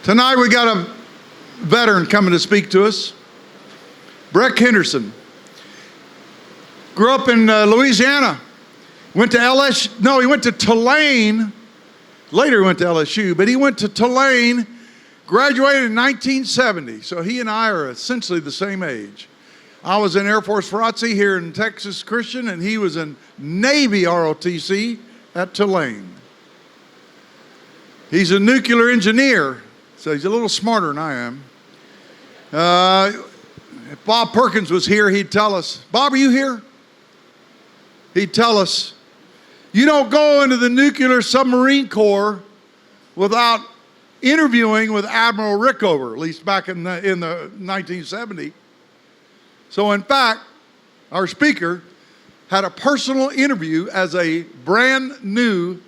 Tonight we got a veteran coming to speak to us. Breck Henderson. Grew up in Louisiana. Went to he went to Tulane. Later he went to LSU, but he went to Tulane, graduated in 1970. So he and I are essentially the same age. I was in Air Force ROTC here in Texas Christian, and he was in Navy ROTC at Tulane. He's a nuclear engineer, so he's a little smarter than I am. If Bob Perkins was here, he'd tell us, Bob, are you here? He'd tell us, you don't go into the nuclear submarine corps without interviewing with Admiral Rickover, at least back in the 1970. So in fact, our speaker had a personal interview as a brand new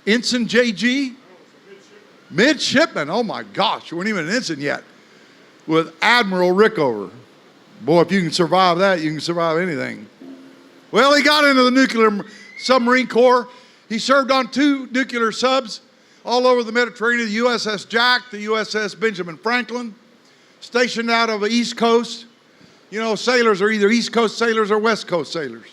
ensign JG. Midshipman, oh my gosh, you weren't even an ensign yet, with Admiral Rickover. Boy, if you can survive that, you can survive anything. Well, he got into the nuclear submarine corps. He served on 2 nuclear subs all over the Mediterranean, the USS Jack, the USS Benjamin Franklin, stationed out of the East Coast. You know, sailors are either East Coast sailors or West Coast sailors.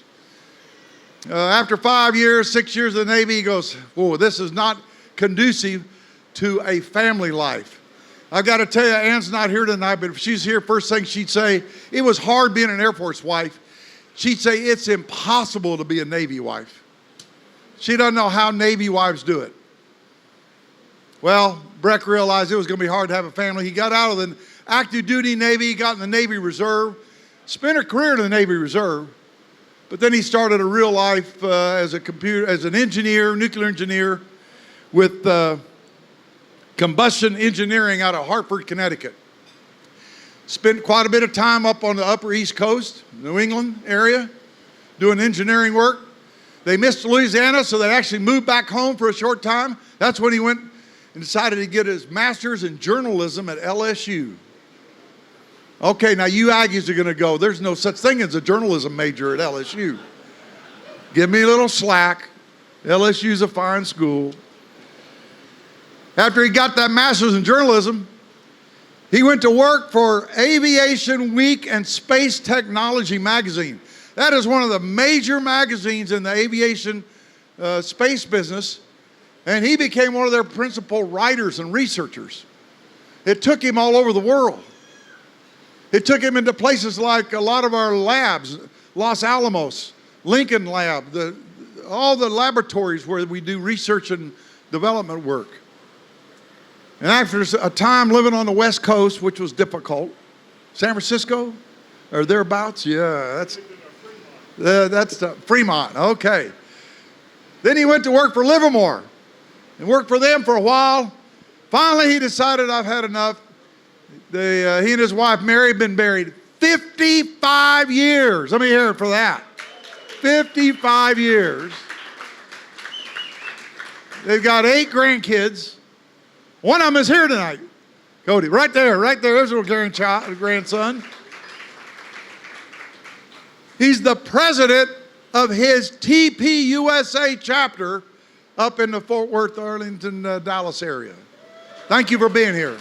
After 5 years, 6 years in the Navy, he goes, whoa, this is not conducive to a family life. I've got to tell you, Ann's not here tonight, but if she's here, first thing she'd say, it was hard being an Air Force wife. She'd say, it's impossible to be a Navy wife. She doesn't know how Navy wives do it. Well, Breck realized it was going to be hard to have a family. He got out of the active duty Navy, he got in the Navy Reserve, spent a career in the Navy Reserve, but then he started a real life as an engineer, nuclear engineer with combustion engineering out of Hartford, Connecticut. Spent quite a bit of time up on the upper East Coast, New England area, doing engineering work. They missed Louisiana, so they actually moved back home for a short time. That's when he went and decided to get his master's in journalism at LSU. Okay, now you Aggies are going to go, there's no such thing as a journalism major at LSU. Give me a little slack. LSU's a fine school. After he got that master's in journalism, he went to work for Aviation Week and Space Technology magazine. That is one of the major magazines in the aviation space business, and he became one of their principal writers and researchers. It took him all over the world. It took him into places like a lot of our labs, Los Alamos, Lincoln Lab, all the laboratories where we do research and development work. And after a time living on the West Coast, which was difficult, San Francisco or thereabouts, yeah, that's Fremont, okay. Then he went to work for Livermore and worked for them for a while. Finally, he decided, I've had enough. He and his wife, Mary, have been married 55 years. Let me hear it for that. 55 years. They've got 8 grandkids. One of them is here tonight. Cody, right there. There's a little grandson. He's the president of his TPUSA chapter up in the Fort Worth, Arlington, Dallas area. Thank you for being here.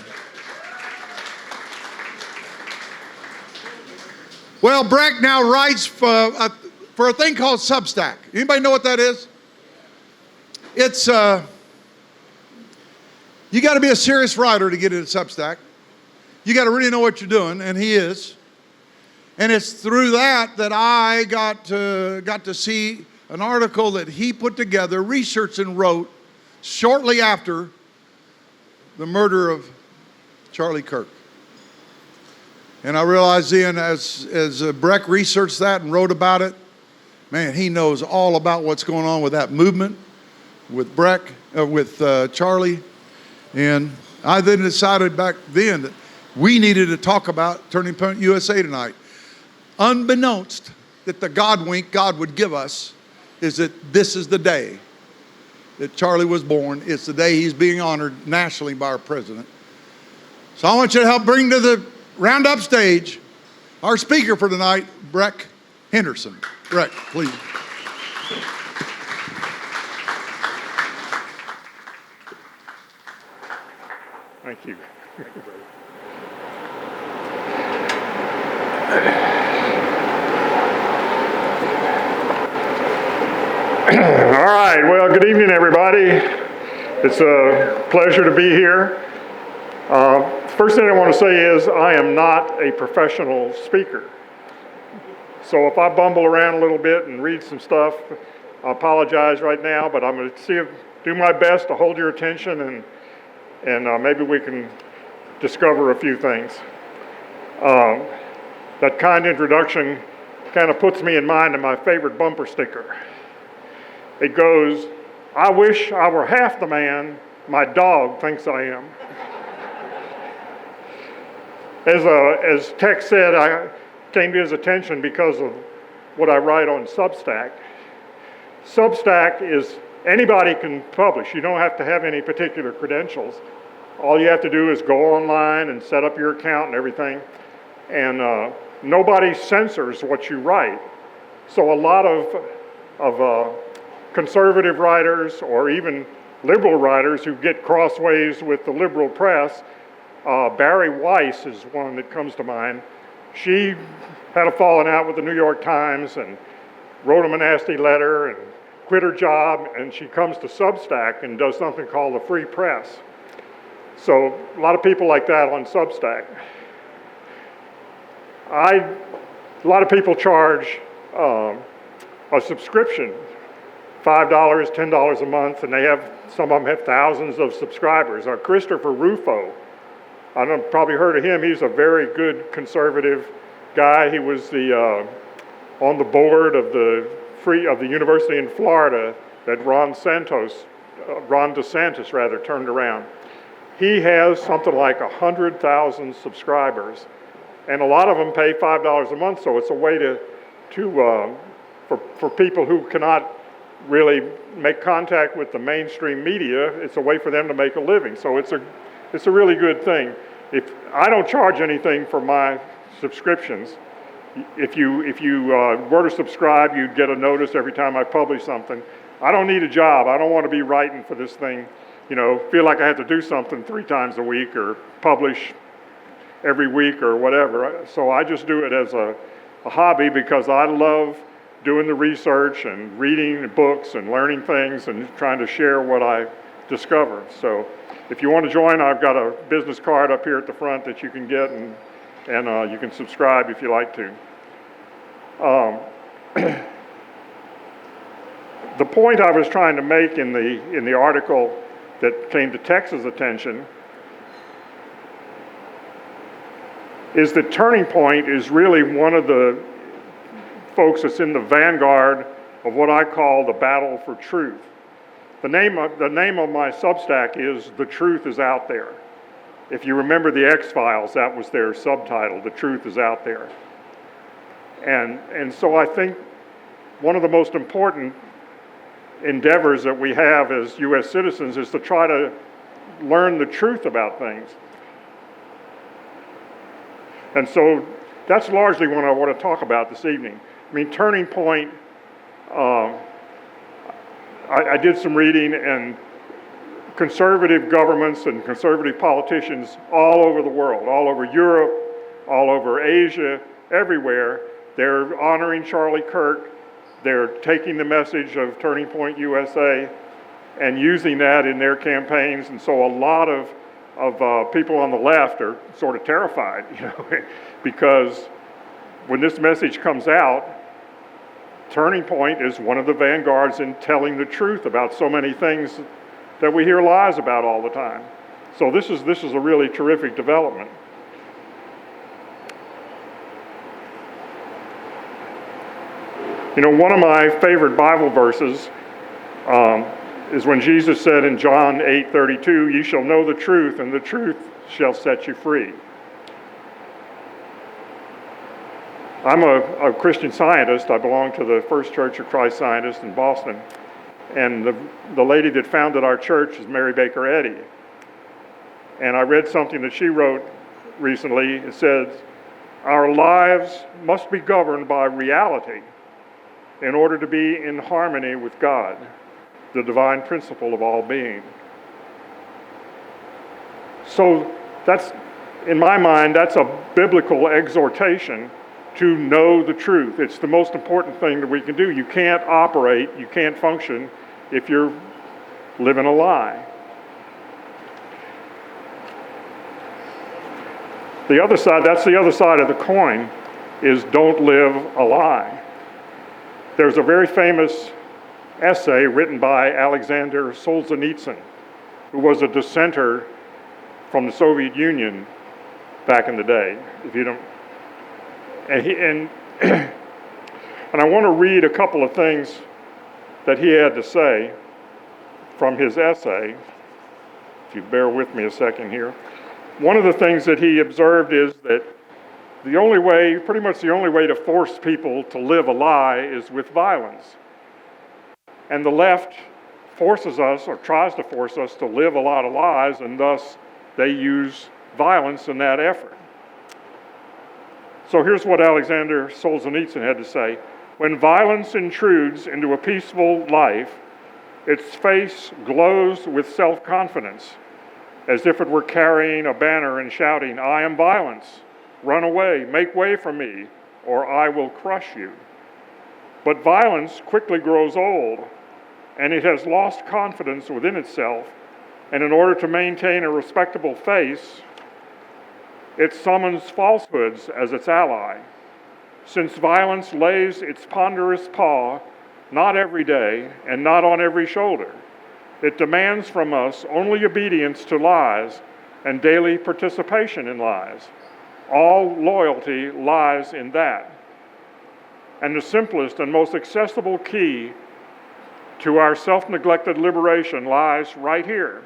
Well, Breck now writes for a thing called Substack. Anybody know what that is? It's, you got to be a serious writer to get into Substack. You got to really know what you're doing, and he is. And it's through that I got to see an article that he put together, researched and wrote shortly after the murder of Charlie Kirk. And I realized then, as Breck researched that and wrote about it, man, he knows all about what's going on with that movement, with Charlie. And I then decided back then that we needed to talk about Turning Point USA tonight. Unbeknownst that the God wink God would give us is that this is the day that Charlie was born. It's the day he's being honored nationally by our president. So I want you to help bring to the Roundup stage our speaker for tonight, Breck Henderson. Breck, please. Thank Thank you. All right, well, good evening, everybody. It's a pleasure to be here. First thing I want to say is I am not a professional speaker. So if I bumble around a little bit and read some stuff, I apologize right now, but I'm going to do my best to hold your attention and maybe we can discover a few things. That kind introduction kind of puts me in mind of my favorite bumper sticker. It goes, "I wish I were half the man my dog thinks I am." As Tex said, I came to his attention because of what I write on Substack. Substack is anybody can publish. You don't have to have any particular credentials. All you have to do is go online and set up your account and everything. And nobody censors what you write. So a lot of conservative writers or even liberal writers who get crossways with the liberal press, Barry Weiss is one that comes to mind. She had a falling out with the New York Times and wrote them a nasty letter and quit her job, and she comes to Substack and does something called the free press. So a lot of people like that on Substack. A lot of people charge a subscription, $5, $10 a month, and some of them have thousands of subscribers. Christopher Rufo, I don't probably heard of him. He's a very good conservative guy. He was on the board of the University in Florida that Ron DeSantis turned around. He has something like 100,000 subscribers, and a lot of them pay $5 a month. So it's a way for people who cannot really make contact with the mainstream media. It's a way for them to make a living. So it's a really good thing. If I don't charge anything for my subscriptions, if you were to subscribe, you'd get a notice every time I publish something. I don't need a job. I don't want to be writing for this thing, feel like I have to do something 3 times a week or publish every week or whatever. So I just do it as a hobby because I love doing the research and reading books and learning things and trying to share what I discover. So if you want to join, I've got a business card up here at the front that you can get, and you can subscribe if you like to. The point I was trying to make in the article that came to Tex's attention is that Turning Point is really one of the folks that's in the vanguard of what I call the battle for truth. The name of my Substack is "The Truth is Out There." If you remember the X-Files, that was their subtitle, "The Truth is Out There." And so I think one of the most important endeavors that we have as U.S. citizens is to try to learn the truth about things. And so that's largely what I want to talk about this evening. I mean, Turning Point, I did some reading, and conservative governments and conservative politicians all over the world, all over Europe, all over Asia, everywhere, they're honoring Charlie Kirk. They're taking the message of Turning Point USA and using that in their campaigns. And so a lot of people on the left are sort of terrified, because when this message comes out, Turning Point is one of the vanguards in telling the truth about so many things that we hear lies about all the time. So this is a really terrific development. One of my favorite Bible verses is when Jesus said in John 8:32, "You shall know the truth, and the truth shall set you free." I'm a Christian Scientist. I belong to the First Church of Christ Scientists in Boston. And the lady that founded our church is Mary Baker Eddy. And I read something that she wrote recently. It says, "Our lives must be governed by reality in order to be in harmony with God, the divine principle of all being." So that's, in my mind, that's a biblical exhortation to know the truth. It's the most important thing that we can do. You can't operate, you can't function if you're living a lie. The other side, that's the other side of the coin, is don't live a lie. There's a very famous essay written by Alexander Solzhenitsyn, who was a dissenter from the Soviet Union back in the day. If you don't, and I want to read a couple of things that he had to say from his essay. If you bear with me a second here. One of the things that he observed is that the only way, pretty much the only way to force people to live a lie is with violence. And the left forces us, or tries to force us, to live a lot of lies, and thus they use violence in that effort. So here's what Alexander Solzhenitsyn had to say. When violence intrudes into a peaceful life, its face glows with self-confidence, as if it were carrying a banner and shouting, "I am violence. Run away, make way for me, or I will crush you." But violence quickly grows old, and it has lost confidence within itself, and in order to maintain a respectable face, it summons falsehoods as its ally. Since violence lays its ponderous paw not every day and not on every shoulder, it demands from us only obedience to lies and daily participation in lies. All loyalty lies in that. And the simplest and most accessible key to our self-neglected liberation lies right here: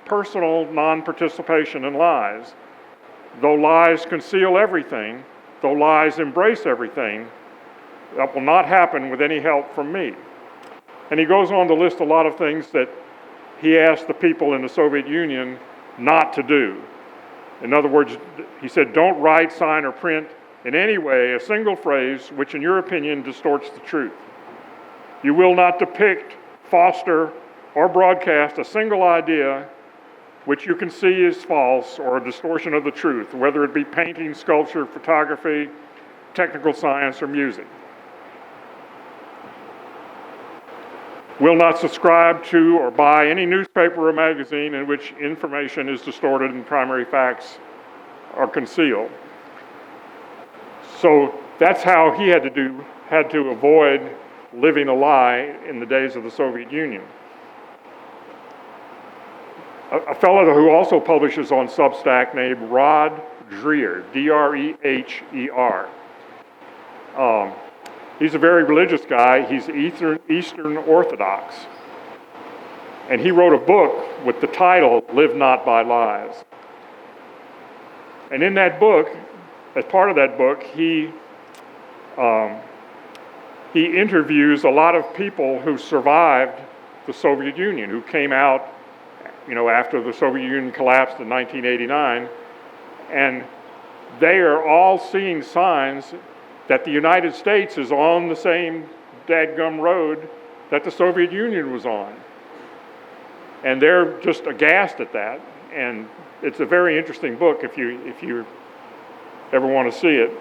personal non-participation in lies. Though lies conceal everything, though lies embrace everything, that will not happen with any help from me. And he goes on to list a lot of things that he asked the people in the Soviet Union not to do. In other words, he said, don't write, sign, or print in any way a single phrase which in your opinion distorts the truth. You will not depict, foster, or broadcast a single idea which you can see is false or a distortion of the truth, whether it be painting, sculpture, photography, technical science, or music. Will not subscribe to or buy any newspaper or magazine in which information is distorted and primary facts are concealed. So that's how he had to avoid living a lie in the days of the Soviet Union. A fellow who also publishes on Substack named Rod Dreher, D-R-E-H-E-R. He's a very religious guy. He's Eastern Orthodox. And he wrote a book with the title, Live Not by Lies. And in that book, as part of that book, he interviews a lot of people who survived the Soviet Union, who came out, after the Soviet Union collapsed in 1989, and they are all seeing signs that the United States is on the same dadgum road that the Soviet Union was on. And they're just aghast at that. And it's a very interesting book if you ever want to see it.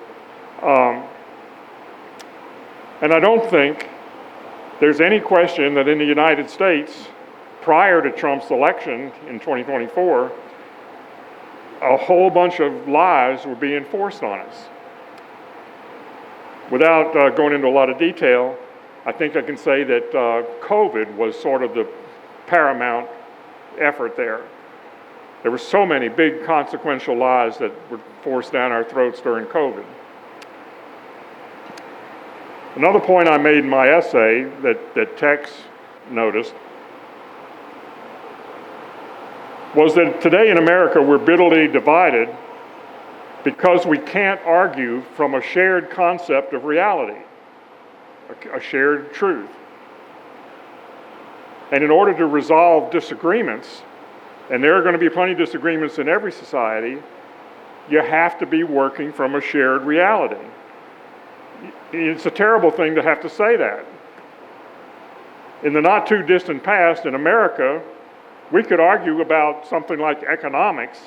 And I don't think there's any question that in the United States, prior to Trump's election in 2024, a whole bunch of lies were being forced on us. Without going into a lot of detail, I think I can say that COVID was sort of the paramount effort there. There were so many big consequential lies that were forced down our throats during COVID. Another point I made in my essay that Tex noticed was that today in America we're bitterly divided because we can't argue from a shared concept of reality, a shared truth. And in order to resolve disagreements, and there are going to be plenty of disagreements in every society, you have to be working from a shared reality. It's a terrible thing to have to say that. In the not too distant past in America, We could argue about something like economics,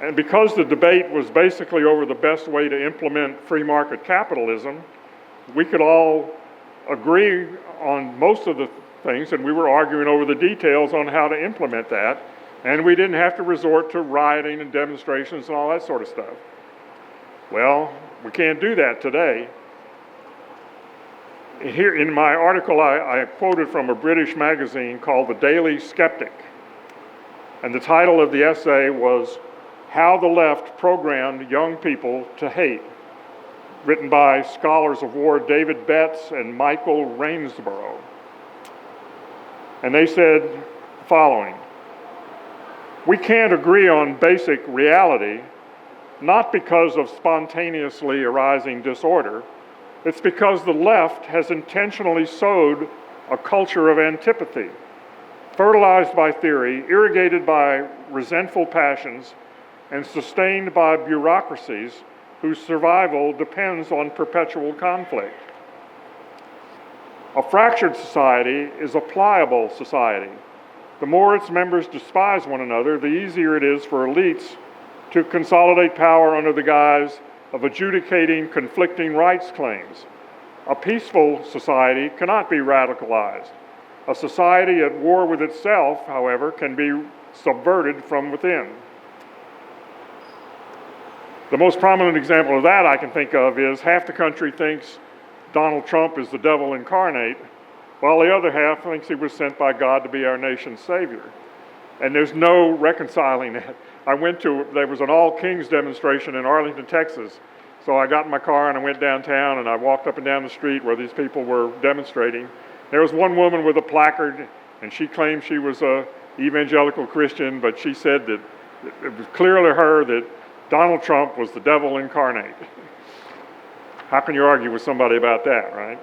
and because the debate was basically over the best way to implement free market capitalism, we could all agree on most of the things, and we were arguing over the details on how to implement that, and we didn't have to resort to rioting and demonstrations and all that sort of stuff. Well, we can't do that today. Here in my article, I quoted from a British magazine called The Daily Skeptic, and the title of the essay was How the Left Programmed Young People to Hate, written by scholars of war David Betts and Michael Rainsborough. And they said the following: we can't agree on basic reality, not because of spontaneously arising disorder. It's because the left has intentionally sowed a culture of antipathy, fertilized by theory, irrigated by resentful passions, and sustained by bureaucracies whose survival depends on perpetual conflict. A fractured society is a pliable society. The more its members despise one another, the easier it is for elites to consolidate power under the guise of adjudicating conflicting rights claims. A peaceful society cannot be radicalized. A society at war with itself, however, can be subverted from within. The most prominent example of that I can think of is half the country thinks Donald Trump is the devil incarnate, while the other half thinks he was sent by God to be our nation's savior. And there's no reconciling that. There was an All Kings demonstration in Arlington, Texas. So I got in my car and I went downtown and I walked up and down the street where these people were demonstrating. There was one woman with a placard, and she claimed she was an evangelical Christian, but she said that it was clear to her that Donald Trump was the devil incarnate. How can you argue with somebody about that, right?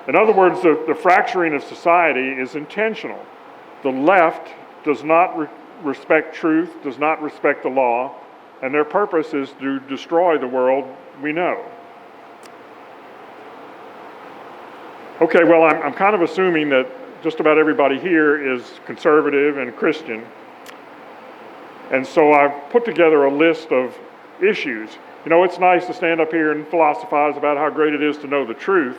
In other words, the fracturing of society is intentional. The left does not respect truth, does not respect the law, and their purpose is to destroy the world we know. Okay, well, I'm kind of assuming that just about everybody here is conservative and Christian. And so I've put together a list of issues. You know, it's nice to stand up here and philosophize about how great it is to know the truth,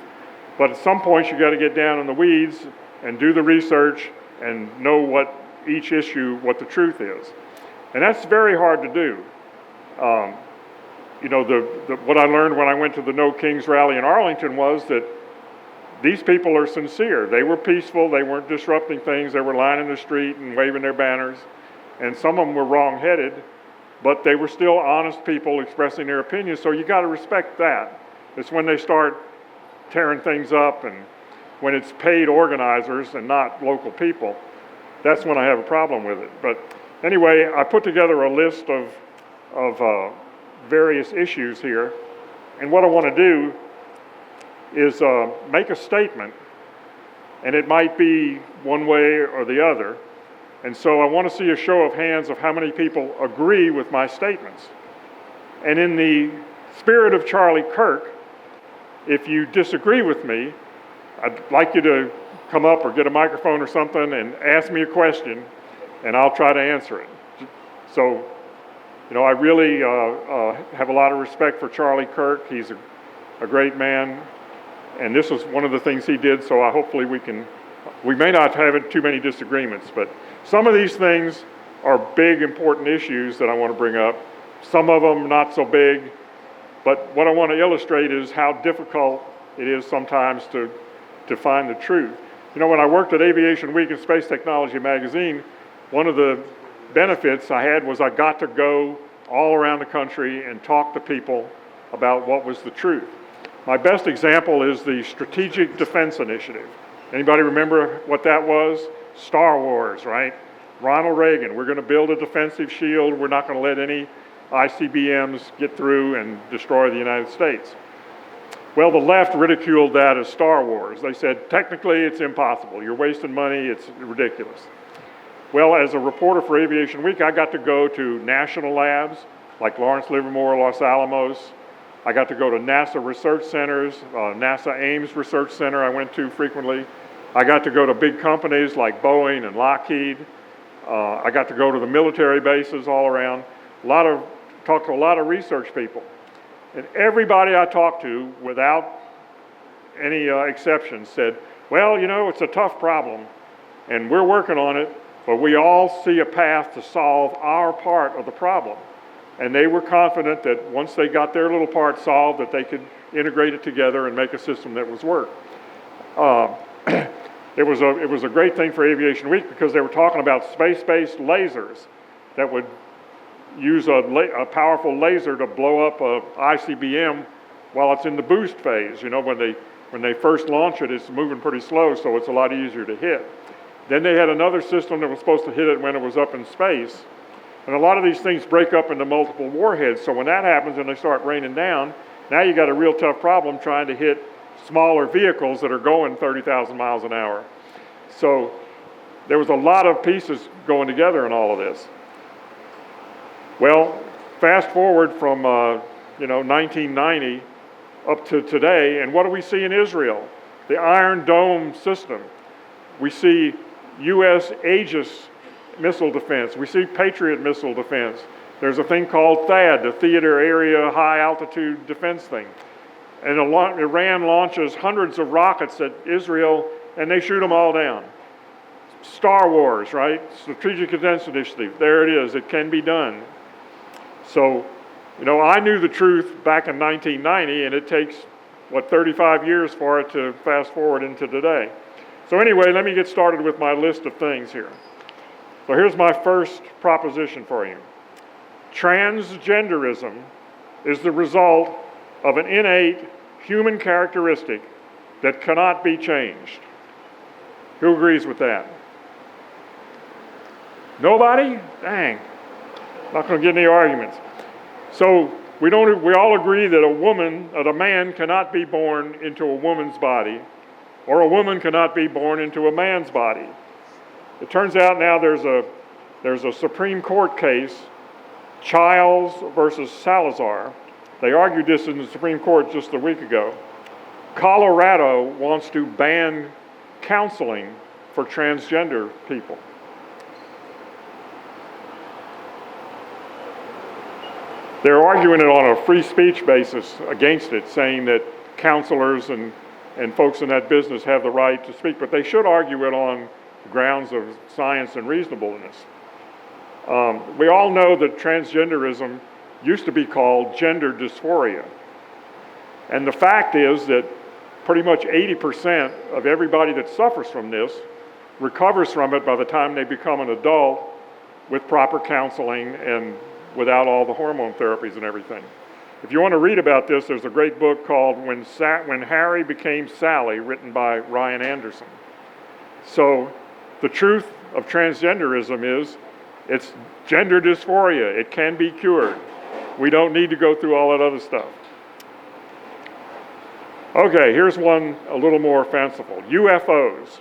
but at some point you got to get down in the weeds and do the research and know what each issue, what the truth is. And that's very hard to do. What I learned when I went to the No Kings rally in Arlington was that these people are sincere. They were peaceful, they weren't disrupting things, they were lining the street and waving their banners, and some of them were wrong-headed, but they were still honest people expressing their opinions, so you got to respect that. It's when they start tearing things up and when it's paid organizers and not local people, that's when I have a problem with it. But anyway, I put together a list of various issues here, and what I want to do is make a statement, and it might be one way or the other, and so I want to see a show of hands of how many people agree with my statements. And in the spirit of Charlie Kirk, if you disagree with me, I'd like you to come up or get a microphone or something and ask me a question, and I'll try to answer it. So, I really have a lot of respect for Charlie Kirk. He's a great man, and this was one of the things he did, so hopefully we may not have too many disagreements, but some of these things are big, important issues that I want to bring up. Some of them not so big, but what I want to illustrate is how difficult it is sometimes to find the truth. When I worked at Aviation Week and Space Technology magazine, one of the benefits I had was I got to go all around the country and talk to people about what was the truth. My best example is the Strategic Defense Initiative. Anybody remember what that was? Star Wars, right? Ronald Reagan, we're going to build a defensive shield. We're not going to let any ICBMs get through and destroy the United States. Well, the left ridiculed that as Star Wars. They said, technically, it's impossible. You're wasting money. It's ridiculous. Well, as a reporter for Aviation Week, I got to go to national labs like Lawrence Livermore, Los Alamos. I got to go to NASA research centers, NASA Ames Research Center I went to frequently. I got to go to big companies like Boeing and Lockheed. I got to go to the military bases all around. Talked to a lot of research people. And everybody I talked to, without any exception, said, well, you know, it's a tough problem, and we're working on it, but we all see a path to solve our part of the problem. And they were confident that once they got their little part solved, that they could integrate it together and make a system that was work. It was a great thing for Aviation Week because they were talking about space-based lasers that would use a powerful laser to blow up a ICBM while it's in the boost phase. You know, when they first launch it, it's moving pretty slow, so it's a lot easier to hit. Then they had another system that was supposed to hit it when it was up in space. And a lot of these things break up into multiple warheads, so when that happens and they start raining down, now you got a real tough problem trying to hit smaller vehicles that are going 30,000 miles an hour. So there was a lot of pieces going together in all of this. Well, fast forward from 1990 up to today, and what do we see in Israel? The Iron Dome system. We see U.S. Aegis missile defense. We see Patriot missile defense. There's a thing called THAAD, the Theater Area High Altitude Defense thing. And Iran launches hundreds of rockets at Israel, and they shoot them all down. Star Wars, right? Strategic Defense Initiative. There it is. It can be done. So, you know, I knew the truth back in 1990, and it takes, 35 years for it to fast forward into today. So anyway, let me get started with my list of things here. So here's my first proposition for you. Transgenderism is the result of an innate human characteristic that cannot be changed. Who agrees with that? Nobody? Dang. Not going to get any arguments. So we all agree that a man cannot be born into a woman's body, or a woman cannot be born into a man's body. It turns out now there's a Supreme Court case, Childs versus Salazar. They argued this in the Supreme Court just a week ago. Colorado wants to ban counseling for transgender people. They're arguing it on a free speech basis against it, saying that counselors and folks in that business have the right to speak, but they should argue it on grounds of science and reasonableness. We all know that transgenderism used to be called gender dysphoria. And the fact is that pretty much 80% of everybody that suffers from this recovers from it by the time they become an adult with proper counseling and without all the hormone therapies and everything. If you want to read about this, there's a great book called When Harry Became Sally, written by Ryan Anderson. So the truth of transgenderism is it's gender dysphoria. It can be cured. We don't need to go through all that other stuff. Okay, here's one a little more fanciful. UFOs.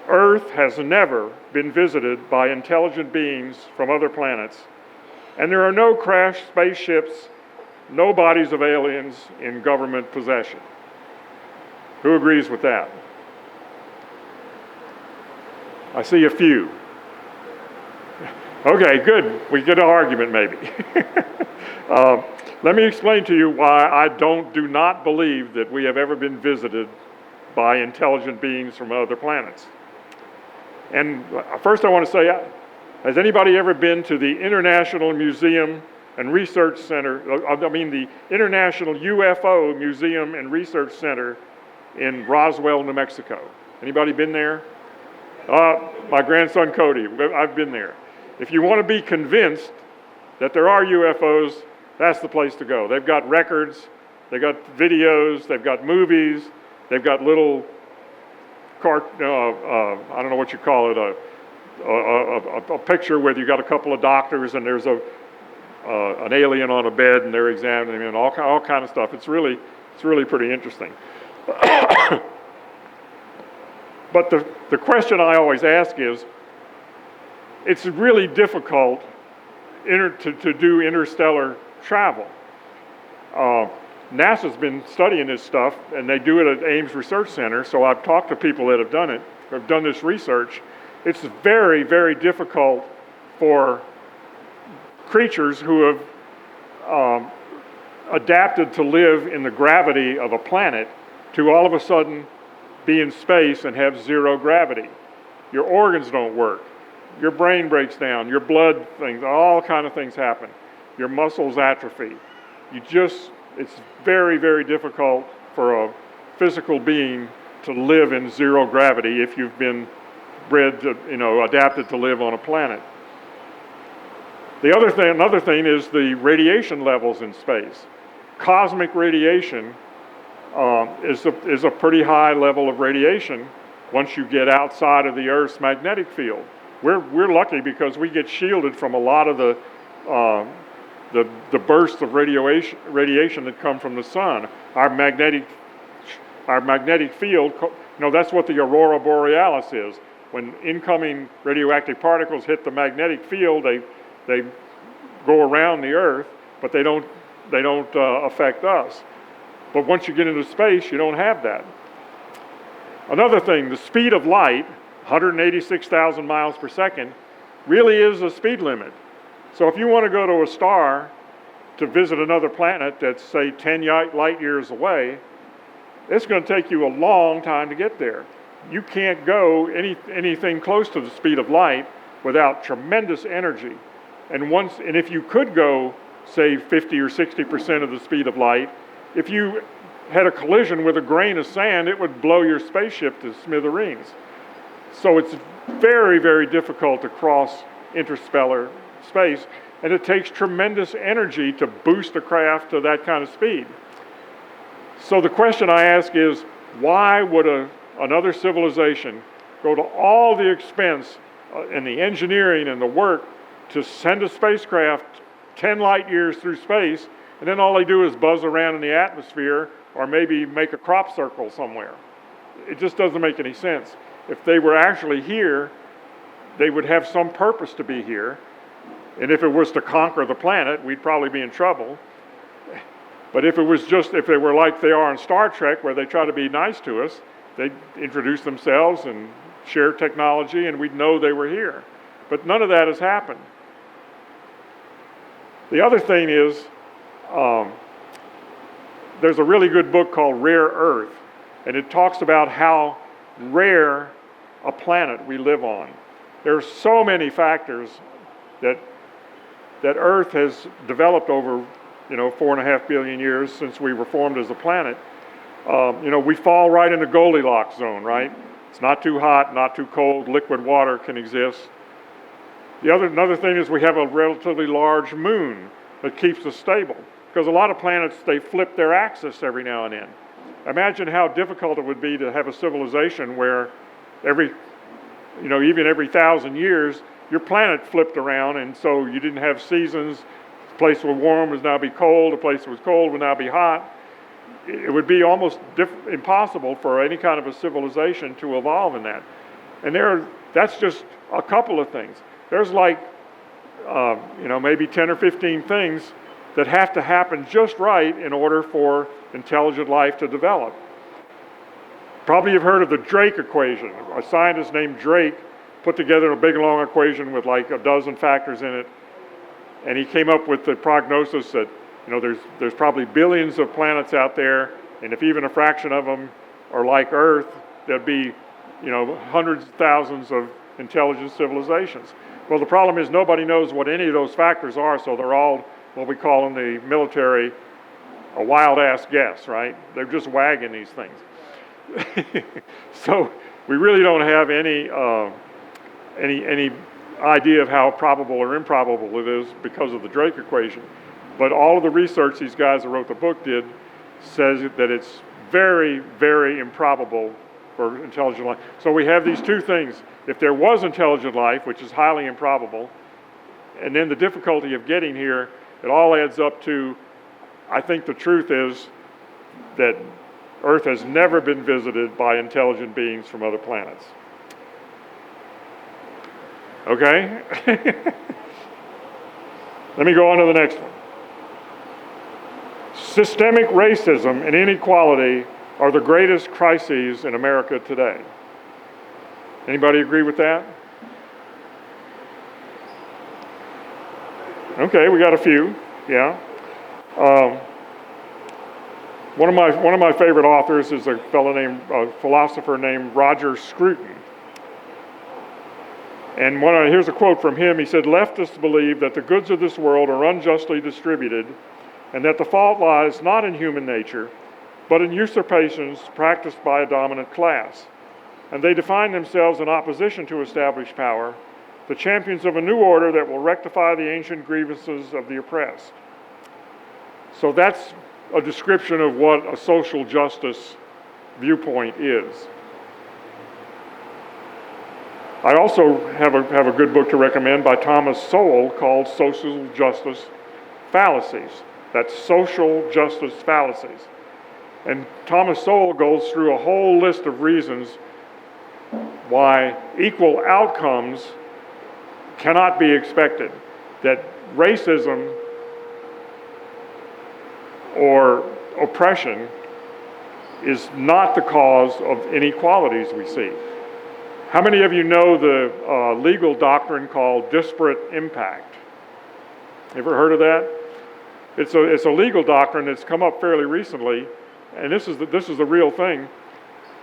Earth has never been visited by intelligent beings from other planets, and there are no crashed spaceships, no bodies of aliens in government possession. Who agrees with that? I see a few. Okay, good. We get an argument maybe. Let me explain to you why I do not believe that we have ever been visited by intelligent beings from other planets. And first I want to say, has anybody ever been to the International Museum and Research Center, the International UFO Museum and Research Center in Roswell, New Mexico? Anybody been there? My grandson Cody, I've been there. If you want to be convinced that there are UFOs, that's the place to go. They've got records, they've got videos, they've got movies, they've got little I don't know what you call it, a picture where you got a couple of doctors and there's an alien on a bed and they're examining him and all kind of stuff. It's really pretty interesting. But the question I always ask is, it's really difficult to do interstellar travel. NASA's been studying this stuff, and they do it at Ames Research Center, so I've talked to people that have done it, have done this research. It's very, very difficult for creatures who have adapted to live in the gravity of a planet to all of a sudden be in space and have zero gravity. Your organs don't work. Your brain breaks down. Your blood things, all kind of things happen. Your muscles atrophy. It's very, very difficult for a physical being to live in zero gravity if you've been bred to, adapted to live on a planet. Another thing is the radiation levels in space. Cosmic radiation is a pretty high level of radiation once you get outside of the Earth's magnetic field. We're lucky because we get shielded from a lot of the bursts of radiation that come from the sun. Our magnetic field, that's what the aurora borealis is. When incoming radioactive particles hit the magnetic field, they go around the Earth, but they don't affect us. But once you get into space, you don't have that. Another thing, the speed of light, 186,000 miles per second, really is a speed limit. So if you want to go to a star to visit another planet that's, say, 10 light years away, it's going to take you a long time to get there. You can't go anything close to the speed of light without tremendous energy. And if you could go, say, 50 or 60% of the speed of light, if you had a collision with a grain of sand, it would blow your spaceship to smithereens. So it's very, very difficult to cross interstellar space, and it takes tremendous energy to boost a craft to that kind of speed. So the question I ask is, why would another civilization go to all the expense and the engineering and the work to send a spacecraft 10 light years through space, and then all they do is buzz around in the atmosphere or maybe make a crop circle somewhere? It just doesn't make any sense. If they were actually here, they would have some purpose to be here. And if it was to conquer the planet, we'd probably be in trouble. But if they were like they are in Star Trek, where they try to be nice to us, they'd introduce themselves and share technology, and we'd know they were here. But none of that has happened. The other thing is, there's a really good book called Rare Earth, and it talks about how rare a planet we live on. There are so many factors that Earth has developed over 4.5 billion years since we were formed as a planet. We fall right in the Goldilocks zone, right? It's not too hot, not too cold, liquid water can exist. Another thing is we have a relatively large moon that keeps us stable, because a lot of planets, they flip their axis every now and then. Imagine how difficult it would be to have a civilization where even every 1,000 years, your planet flipped around, and so you didn't have seasons. The place was warm would now be cold. The place that was cold would now be hot. It would be almost impossible for any kind of a civilization to evolve in that. And that's just a couple of things. There's maybe 10 or 15 things that have to happen just right in order for intelligent life to develop. Probably you've heard of the Drake equation. A scientist named Drake put together a big long equation with like a dozen factors in it, and he came up with the prognosis that there's probably billions of planets out there, and if even a fraction of them are like Earth, there'd be hundreds of thousands of intelligent civilizations. Well, the problem is nobody knows what any of those factors are, so they're all what we call in the military a wild-ass guess, right? They're just wagging these things. So we really don't have any idea of how probable or improbable it is because of the Drake equation. But all of the research these guys that wrote the book did says that it's very, very improbable for intelligent life. So we have these two things. If there was intelligent life, which is highly improbable, and then the difficulty of getting here, it all adds up to, I think the truth is that Earth has never been visited by intelligent beings from other planets. Okay? Let me go on to the next one. Systemic racism and inequality are the greatest crises in America today. Anybody agree with that? Okay, we got a few, yeah. One of my favorite authors is a philosopher named Roger Scruton. And here's a quote from him. He said, "Leftists believe that the goods of this world are unjustly distributed and that the fault lies not in human nature, but in usurpations practiced by a dominant class. And they define themselves in opposition to established power, the champions of a new order that will rectify the ancient grievances of the oppressed." So that's a description of what a social justice viewpoint is. I also have a good book to recommend by Thomas Sowell called Social Justice Fallacies. That's Social Justice Fallacies. And Thomas Sowell goes through a whole list of reasons why equal outcomes cannot be expected, that racism or oppression is not the cause of inequalities we see. How many of you know the legal doctrine called disparate impact? Ever heard of that? It's a legal doctrine that's come up fairly recently, and this is the real thing.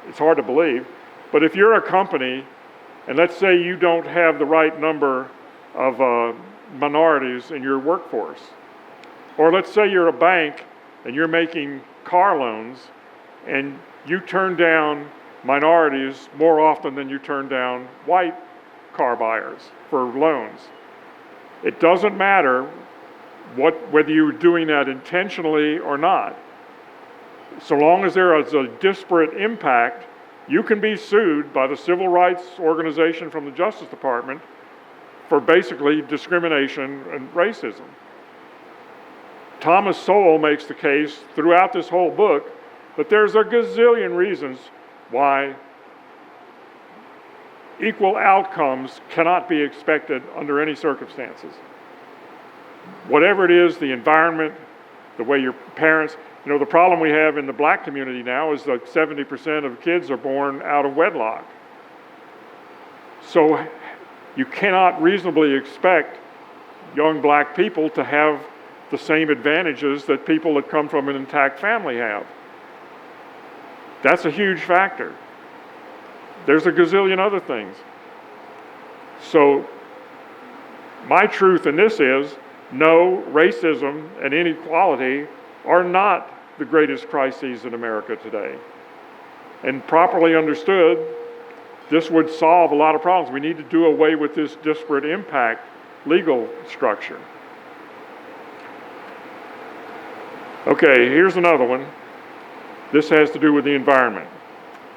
It's hard to believe, but if you're a company, and let's say you don't have the right number of minorities in your workforce, or let's say you're a bank and you're making car loans, and you turn down minorities more often than you turn down white car buyers for loans. It doesn't matter whether you're doing that intentionally or not. So long as there is a disparate impact, you can be sued by the civil rights organization from the Justice Department for basically discrimination and racism. Thomas Sowell makes the case throughout this whole book that there's a gazillion reasons why equal outcomes cannot be expected under any circumstances. Whatever it is, the environment, the way your parents, the problem we have in the black community now is that 70% of kids are born out of wedlock. So you cannot reasonably expect young black people to have the same advantages that people that come from an intact family have. That's a huge factor. There's a gazillion other things. So my truth in this is, no, racism and inequality are not the greatest crises in America today. And properly understood, this would solve a lot of problems. We need to do away with this disparate impact legal structure. Okay, here's another one. This has to do with the environment.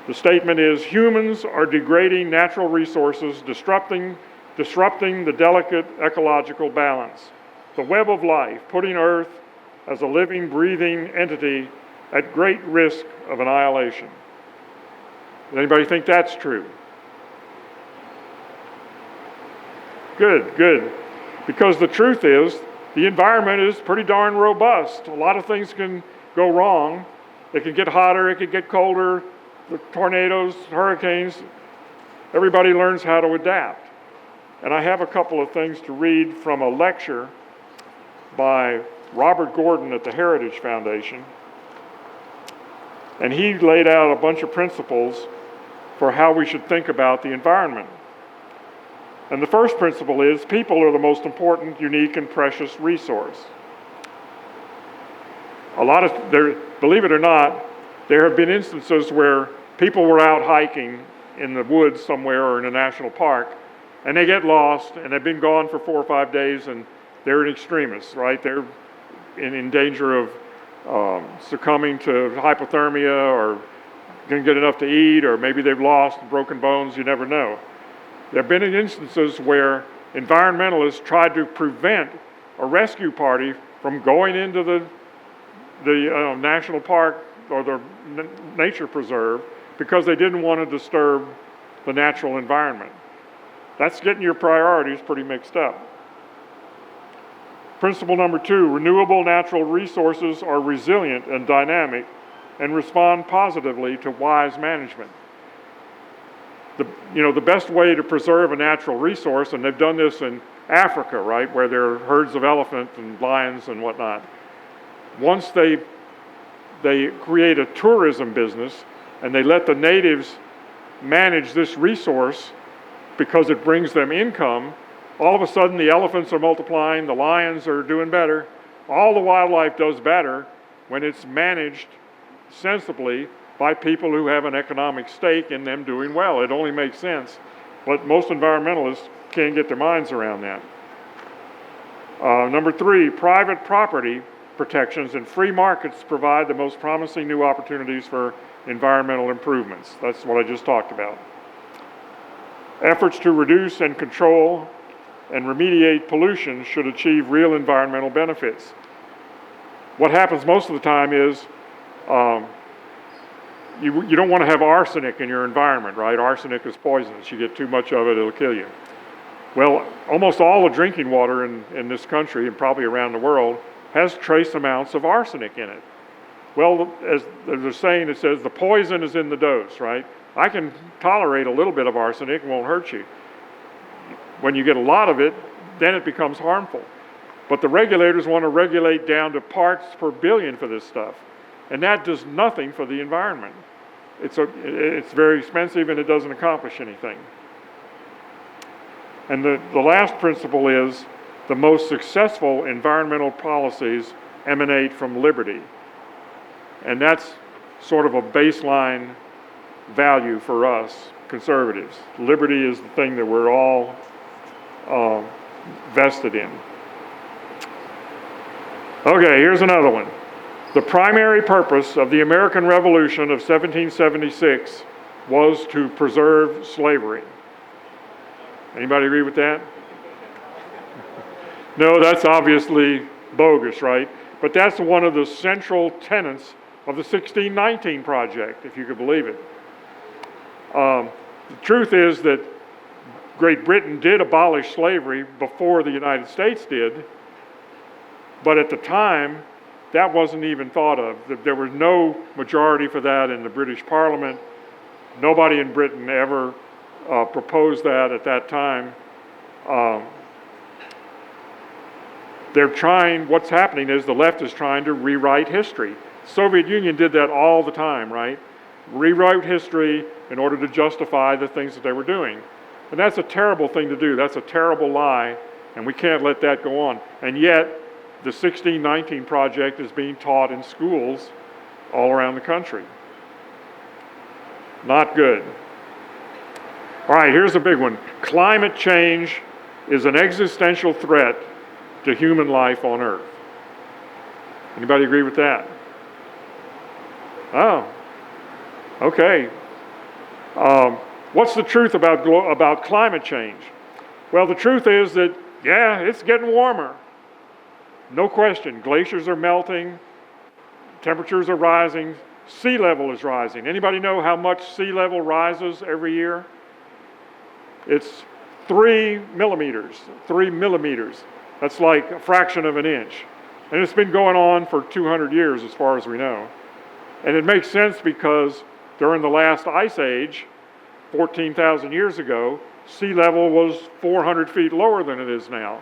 The statement is, humans are degrading natural resources, disrupting the delicate ecological balance, the web of life, putting Earth as a living, breathing entity at great risk of annihilation. Does anybody think that's true? Good. Because the truth is, the environment is pretty darn robust. A lot of things can go wrong. It can get hotter, it can get colder, the tornadoes, hurricanes. Everybody learns how to adapt. And I have a couple of things to read from a lecture by Robert Gordon at the Heritage Foundation. And he laid out a bunch of principles for how we should think about the environment. And the first principle is, people are the most important, unique, and precious resource. Believe it or not, there have been instances where people were out hiking in the woods somewhere or in a national park, and they get lost, and they've been gone for 4 or 5 days, and they're an extremist, right? They're in danger of succumbing to hypothermia, or didn't get enough to eat, or maybe they've lost broken bones, you never know. There have been instances where environmentalists tried to prevent a rescue party from going into the national park or the nature preserve because they didn't want to disturb the natural environment. That's getting your priorities pretty mixed up. Principle number 2, renewable natural resources are resilient and dynamic and respond positively to wise management. The best way to preserve a natural resource, and they've done this in Africa, right, where there are herds of elephants and lions and whatnot. Once they create a tourism business and they let the natives manage this resource because it brings them income, all of a sudden the elephants are multiplying, the lions are doing better. All the wildlife does better when it's managed sensibly by people who have an economic stake in them doing well. It only makes sense, but most environmentalists can't get their minds around that. Number 3, private property protections and free markets provide the most promising new opportunities for environmental improvements. That's what I just talked about. Efforts to reduce and control and remediate pollution should achieve real environmental benefits. What happens most of the time is you don't want to have arsenic in your environment, right? Arsenic is poisonous. You get too much of it, it'll kill you. Well, almost all the drinking water in this country and probably around the world has trace amounts of arsenic in it. Well, as there's a saying that says the poison is in the dose, right? I can tolerate a little bit of arsenic, it won't hurt you. When you get a lot of it, then it becomes harmful. But the regulators want to regulate down to parts per billion for this stuff. And that does nothing for the environment. It's very expensive and it doesn't accomplish anything. And the last principle is the most successful environmental policies emanate from liberty. And that's sort of a baseline value for us conservatives. Liberty is the thing that we're all vested in. Okay, here's another one. The primary purpose of the American Revolution of 1776 was to preserve slavery. Anybody agree with that? No, that's obviously bogus, right? But that's one of the central tenets of the 1619 Project, if you could believe it. The truth is that Great Britain did abolish slavery before the United States did, but at the time, that wasn't even thought of. There was no majority for that in the British Parliament. Nobody in Britain ever proposed that at that time. What's happening is the left is trying to rewrite history. The Soviet Union did that all the time, right? Rewrite history in order to justify the things that they were doing. And that's a terrible thing to do. That's a terrible lie, and we can't let that go on. And yet, the 1619 Project is being taught in schools all around the country. Not good. All right, here's a big one. Climate change is an existential threat to human life on Earth. Anybody agree with that? Oh, okay. What's the truth about climate change? Well, the truth is that, yeah, it's getting warmer. No question. Glaciers are melting, temperatures are rising, sea level is rising. Anybody know how much sea level rises every year? It's 3 millimeters. That's like a fraction of an inch. And it's been going on for 200 years as far as we know. And it makes sense because during the last ice age, 14,000 years ago, sea level was 400 feet lower than it is now.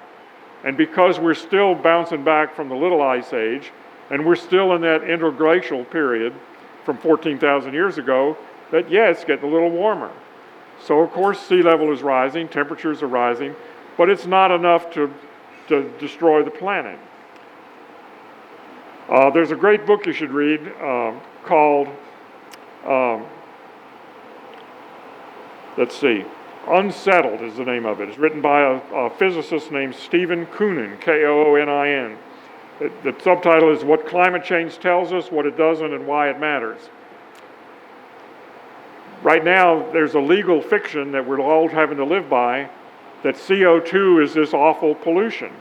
And because we're still bouncing back from the little ice age, and we're still in that interglacial period from 14,000 years ago, that yeah, it's getting a little warmer. So of course sea level is rising, temperatures are rising, but it's not enough to destroy the planet. There's a great book you should read called, Unsettled is the name of it. It's written by a physicist named Stephen Koonin, Koonin. The subtitle is What Climate Change Tells Us, What It Doesn't, and Why It Matters. Right now, there's a legal fiction that we're all having to live by that CO2 is this awful pollution.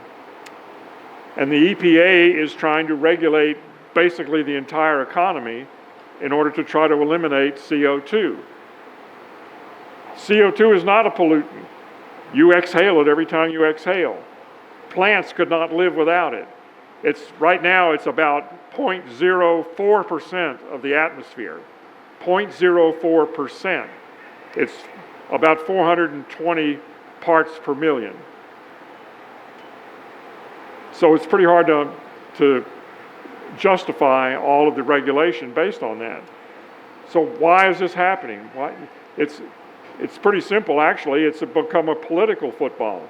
And the EPA is trying to regulate basically the entire economy in order to try to eliminate CO2. CO2 is not a pollutant. You exhale it every time you exhale. Plants could not live without it. Right now it's about 0.04% of the atmosphere. 0.04%. It's about 420 parts per million. So it's pretty hard to justify all of the regulation based on that. So why is this happening? Why? It's pretty simple, actually. It's become a political football.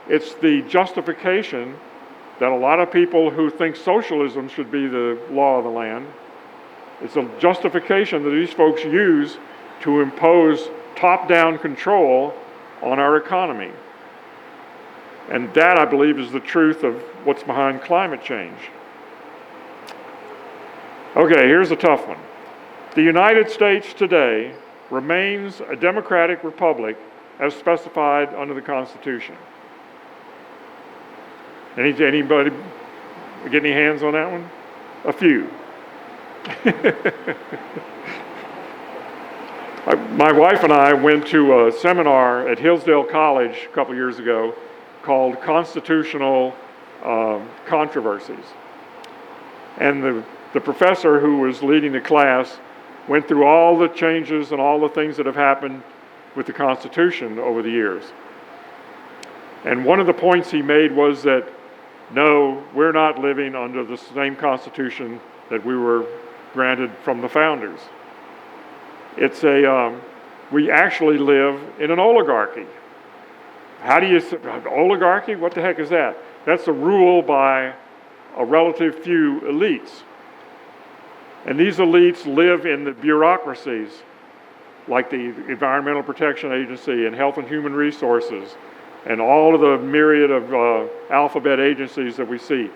It's the justification that a lot of people who think socialism should be the law of the land, it's a justification that these folks use to impose top-down control on our economy. And that, I believe, is the truth of what's behind climate change. Okay, here's a tough one. The United States today remains a democratic republic as specified under the Constitution. Anybody get any hands on that one? A few. My wife and I went to a seminar at Hillsdale College a couple years ago called Constitutional Controversies. And the professor who was leading the class went through all the changes and all the things that have happened with the Constitution over the years. And one of the points he made was that, no, we're not living under the same Constitution that we were granted from the founders. It's we actually live in an oligarchy. How do you say, oligarchy? What the heck is that? That's a rule by a relative few elites. And these elites live in the bureaucracies like the Environmental Protection Agency and Health and Human Resources and all of the myriad of alphabet agencies that we see.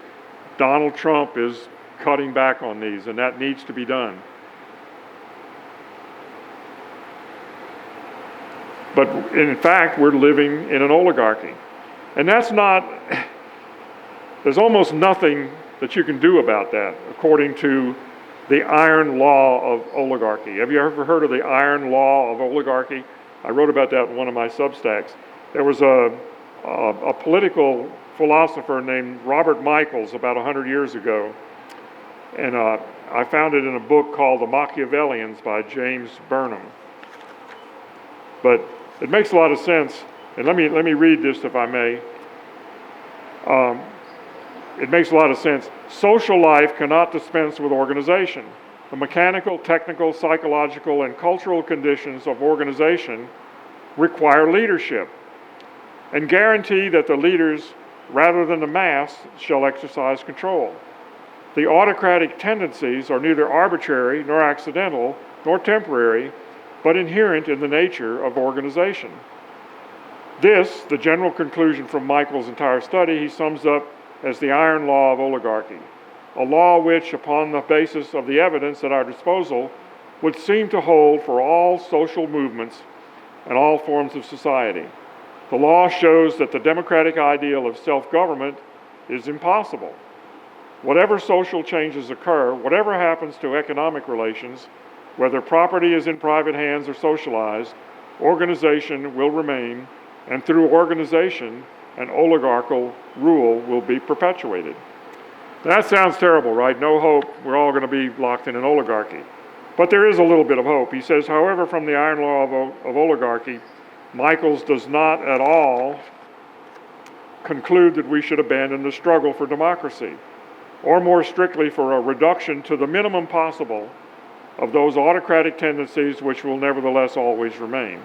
Donald Trump is cutting back on these, and that needs to be done. But in fact, we're living in an oligarchy. And that's not, there's almost nothing that you can do about that, according to the iron law of oligarchy. Have you ever heard of the iron law of oligarchy? I wrote about that in one of my Substacks. There was a political philosopher named Robert Michaels about 100 years ago, and I found it in a book called The Machiavellians by James Burnham. But it makes a lot of sense, and let me read this if I may. It makes a lot of sense. Social life cannot dispense with organization. The mechanical, technical, psychological, and cultural conditions of organization require leadership and guarantee that the leaders, rather than the mass, shall exercise control. The autocratic tendencies are neither arbitrary nor accidental nor temporary, but inherent in the nature of organization. This, the general conclusion from Michael's entire study, he sums up as the iron law of oligarchy, a law which, upon the basis of the evidence at our disposal, would seem to hold for all social movements and all forms of society. The law shows that the democratic ideal of self-government is impossible. Whatever social changes occur, whatever happens to economic relations, whether property is in private hands or socialized, organization will remain, and through organization, an oligarchical rule will be perpetuated. That sounds terrible, right? No hope. We're all going to be locked in an oligarchy. But there is a little bit of hope. He says, however, from the iron law of oligarchy, Michaels does not at all conclude that we should abandon the struggle for democracy, or more strictly for a reduction to the minimum possible of those autocratic tendencies which will nevertheless always remain.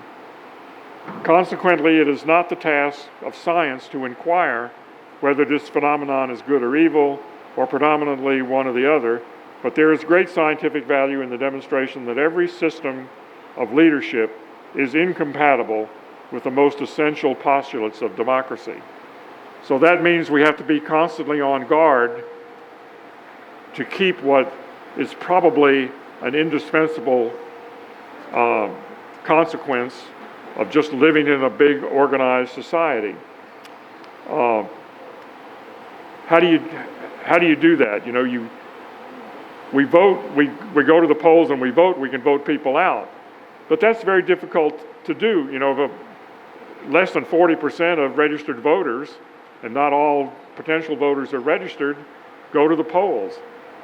Consequently, it is not the task of science to inquire whether this phenomenon is good or evil, or predominantly one or the other, but there is great scientific value in the demonstration that every system of leadership is incompatible with the most essential postulates of democracy. So that means we have to be constantly on guard to keep what is probably an indispensable consequence of just living in a big organized society. How do you do that? You know, we vote, we go to the polls and we vote, we can vote people out. But that's very difficult to do. You know, less than 40% of registered voters and not all potential voters are registered, go to the polls.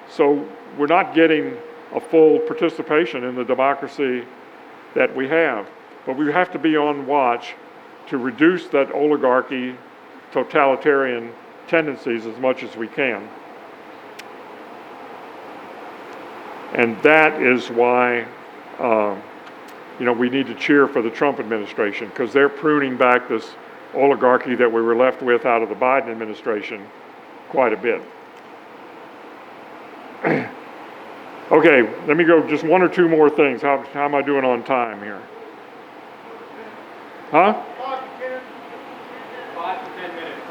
So we're not getting a full participation in the democracy that we have. But we have to be on watch to reduce that oligarchy, totalitarian tendencies as much as we can. And that is why we need to cheer for the Trump administration, because they're pruning back this oligarchy that we were left with out of the Biden administration quite a bit. Okay, let me go just one or two more things. How am I doing on time here? Huh? 5 to 10 minutes.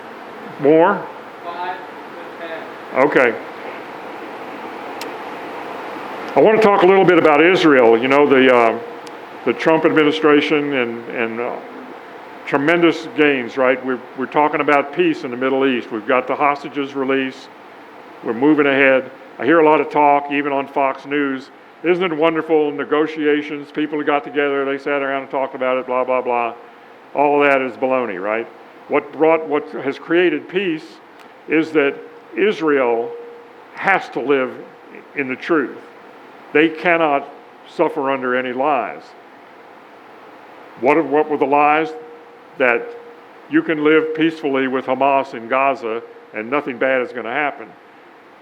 More? 5 to 10. Okay. I want to talk a little bit about Israel. You know, the Trump administration and tremendous gains, right? We're talking about peace in the Middle East. We've got the hostages released. We're moving ahead. I hear a lot of talk, even on Fox News. Isn't it wonderful? Negotiations, people got together, they sat around and talked about it, blah, blah, blah. All of that is baloney, right? What has created peace is that Israel has to live in the truth. They cannot suffer under any lies. What were the lies? That you can live peacefully with Hamas in Gaza and nothing bad is going to happen.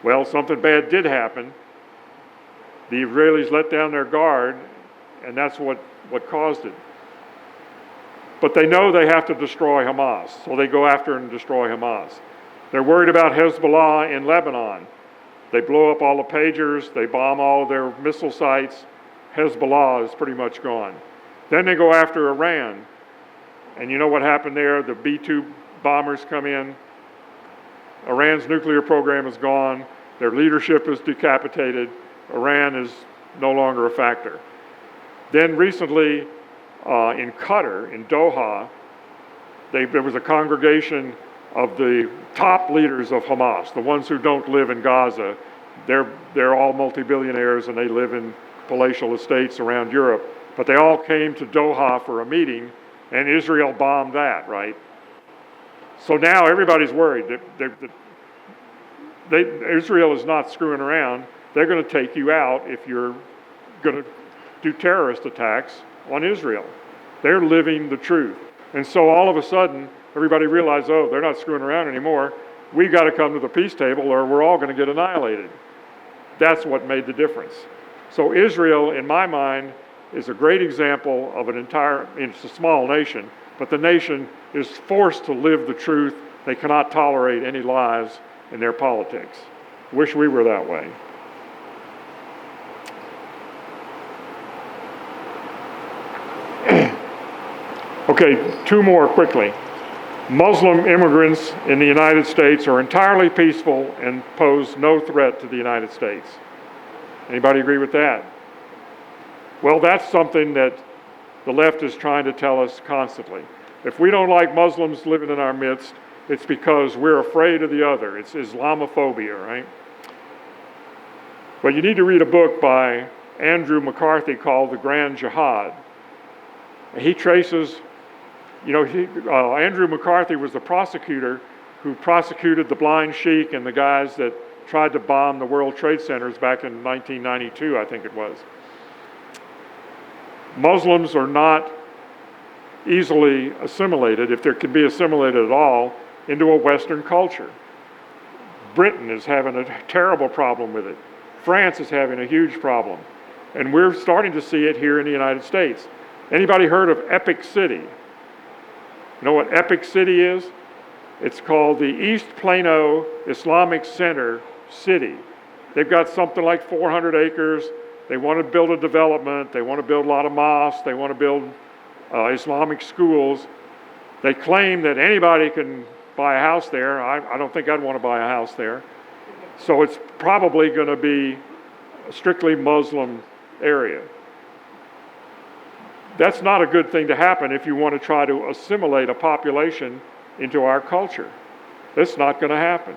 Well, something bad did happen. The Israelis let down their guard, and that's what caused it. But they know they have to destroy Hamas, so they go after and destroy Hamas. They're worried about Hezbollah in Lebanon. They blow up all the pagers, they bomb all of their missile sites. Hezbollah is pretty much gone. Then they go after Iran. And you know what happened there? The B-2 bombers come in. Iran's nuclear program is gone. Their leadership is decapitated. Iran is no longer a factor. Then recently, in Qatar, in Doha, there was a congregation of the top leaders of Hamas, the ones who don't live in Gaza. They're all multi-billionaires and they live in palatial estates around Europe. But they all came to Doha for a meeting, and Israel bombed that, right? So now everybody's worried that Israel is not screwing around. They're going to take you out if you're going to do terrorist attacks on Israel. They're living the truth. And so all of a sudden, everybody realized, oh, they're not screwing around anymore. We've got to come to the peace table or we're all going to get annihilated. That's what made the difference. So Israel, in my mind, is a great example of it's a small nation, but the nation is forced to live the truth. They cannot tolerate any lies in their politics. Wish we were that way. Okay, two more quickly. Muslim immigrants in the United States are entirely peaceful and pose no threat to the United States. Anybody agree with that? Well, that's something that the left is trying to tell us constantly. If we don't like Muslims living in our midst, it's because we're afraid of the other. It's Islamophobia, right? But you need to read a book by Andrew McCarthy called The Grand Jihad. He traces, Andrew McCarthy was the prosecutor who prosecuted the blind sheik and the guys that tried to bomb the World Trade Centers back in 1992, I think it was. Muslims are not easily assimilated, if there can be assimilated at all, into a Western culture. Britain is having a terrible problem with it. France is having a huge problem. And we're starting to see it here in the United States. Anybody heard of Epic City? You know what Epic City is? It's called the East Plano Islamic Center City. They've got something like 400 acres. They want to build a development. They want to build a lot of mosques. They want to build Islamic schools. They claim that anybody can buy a house there. I don't think I'd want to buy a house there. So it's probably going to be a strictly Muslim area. That's not a good thing to happen if you want to try to assimilate a population into our culture. That's not going to happen.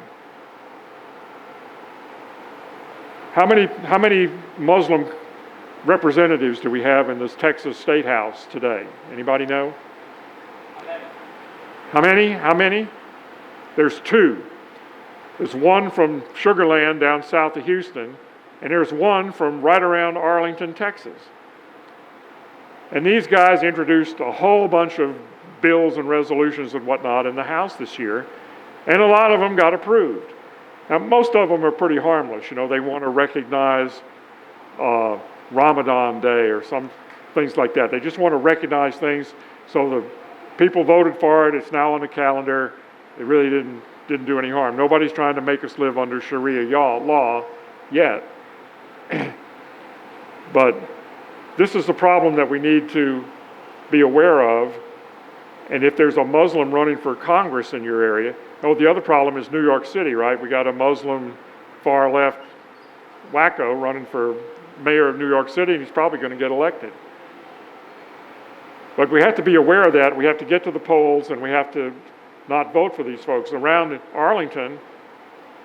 How many Muslim representatives do we have in this Texas State House today? Anybody know? How many? There's two. There's one from Sugar Land down south of Houston, and there's one from right around Arlington, Texas. And these guys introduced a whole bunch of bills and resolutions and whatnot in the House this year, and a lot of them got approved. Now, most of them are pretty harmless. You know, they want to recognize Ramadan Day or some things like that. They just want to recognize things, so the people voted for it. It's now on the calendar. It really didn't do any harm. Nobody's trying to make us live under Sharia law yet. But this is the problem that we need to be aware of. And if there's a Muslim running for Congress in your area, the other problem is New York City, right? We got a Muslim far left wacko running for mayor of New York City, and he's probably going to get elected. But we have to be aware of that. We have to get to the polls, and we have to not vote for these folks. Around Arlington,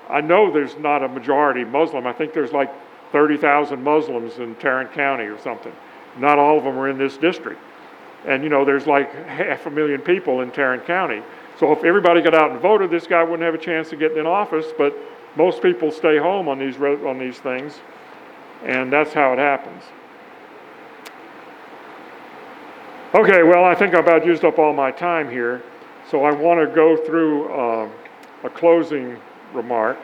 I know there's not a majority Muslim. I think there's like 30,000 Muslims in Tarrant County or something. Not all of them are in this district. And you know, there's like 500,000 people in Tarrant County. So if everybody got out and voted, this guy wouldn't have a chance of getting in office, but most people stay home on these things, and that's how it happens. Okay, well, I think I about used up all my time here, so I want to go through a closing remark.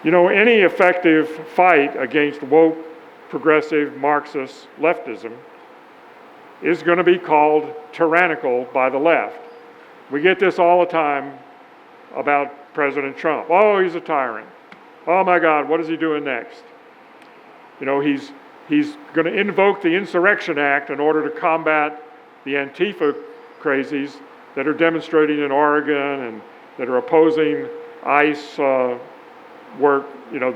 You know, any effective fight against woke, progressive, Marxist leftism is going to be called tyrannical by the left. We get this all the time about President Trump. Oh, he's a tyrant. Oh my God, what is he doing next? You know, he's going to invoke the Insurrection Act in order to combat the Antifa crazies that are demonstrating in Oregon and that are opposing ICE work. You know,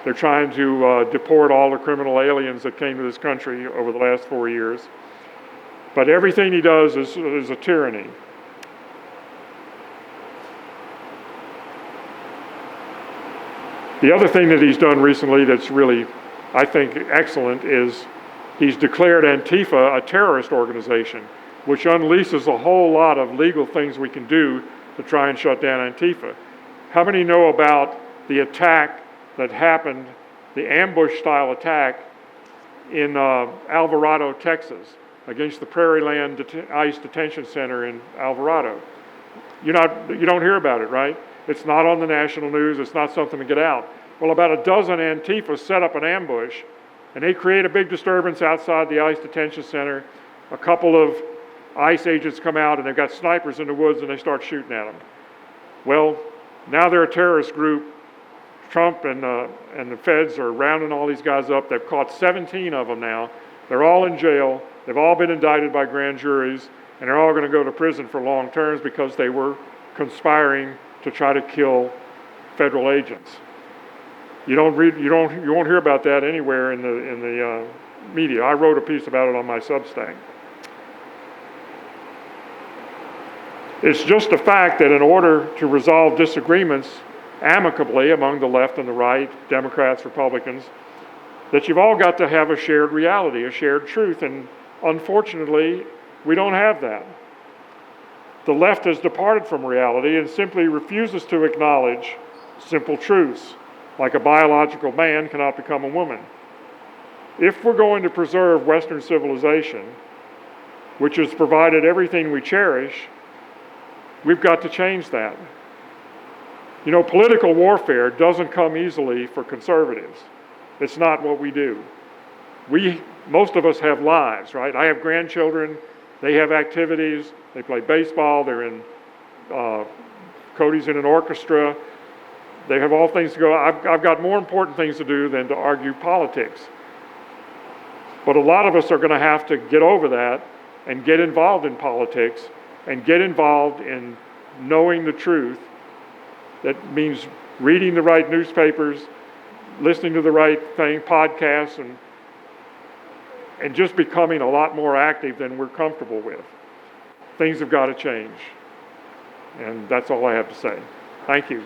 they're trying to deport all the criminal aliens that came to this country over the last 4 years. But everything he does is a tyranny. The other thing that he's done recently that's really, I think, excellent is he's declared Antifa a terrorist organization, which unleashes a whole lot of legal things we can do to try and shut down Antifa. How many know about the attack that happened, the ambush-style attack in Alvarado, Texas, against the Prairie Land ICE Detention Center in Alvarado? You don't hear about it, right? It's not on the national news. It's not something to get out. Well, about a dozen Antifa set up an ambush, and they create a big disturbance outside the ICE Detention Center. A couple of ICE agents come out, and they've got snipers in the woods, and they start shooting at them. Well, now they're a terrorist group. Trump and the feds are rounding all these guys up. They've caught 17 of them now. They're all in jail. They've all been indicted by grand juries, and they're all going to go to prison for long terms because they were conspiring to try to kill federal agents. You won't hear about that anywhere in the media. I wrote a piece about it on my Substack. It's just a fact that in order to resolve disagreements amicably among the left and the right, Democrats, Republicans, that you've all got to have a shared reality, a shared truth, and unfortunately, we don't have that. The left has departed from reality and simply refuses to acknowledge simple truths, like a biological man cannot become a woman. If we're going to preserve Western civilization, which has provided everything we cherish, we've got to change that. You know, political warfare doesn't come easily for conservatives. It's not what we do. Most of us have lives, right? I have grandchildren. They have activities. They play baseball. Cody's in an orchestra. They have all things to go. I've got more important things to do than to argue politics. But a lot of us are going to have to get over that and get involved in politics and get involved in knowing the truth. That means reading the right newspapers, listening to the right podcasts, and just becoming a lot more active than we're comfortable with. Things have got to change. And that's all I have to say. Thank you.